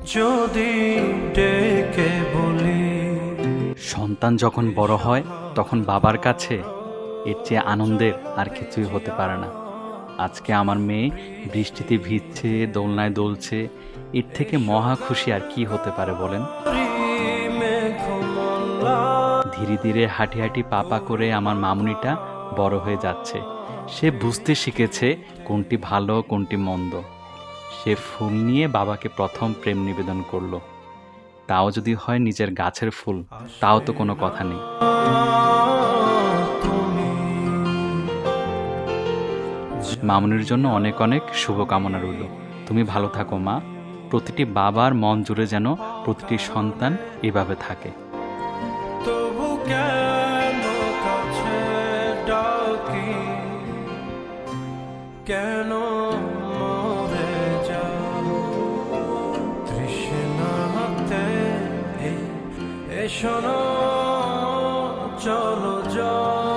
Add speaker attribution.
Speaker 1: যদি ডেকে বলি।
Speaker 2: সন্তান যখন বড় হয় তখন বাবার কাছে এর চেয়ে আনন্দের আর কিছুই হতে পারে না। আজকে আমার মেয়ে বৃষ্টিতে ভিজছে, দোলনায় দোলছে, এর থেকে মহা খুশি আর কি হতে পারে বলেন? ধীরে ধীরে হাঁটি হাঁটি পা করে আমার মামুনিটা বড় হয়ে যাচ্ছে। সে বুঝতে শিখেছে কোনটি ভালো কোনটি মন্দ। সে ফুল নিয়ে বাবাকে প্রথম প্রেম নিবেদন করলো। তাও যদি হয় নিজের গাছের ফুল, তাও তো কোনো কথা নেই। মামুনির জন্য অনেক অনেক শুভকামনা রইল। তুমি ভালো থাকো মা। প্রতিটি বাবার মন জুড়ে যেন প্রতিটি সন্তান এভাবে থাকে।
Speaker 1: তবু কেন কাছে ডাকি, কেন মরে যাও তৃষ্ণাতে। এসো না, চলো যাও।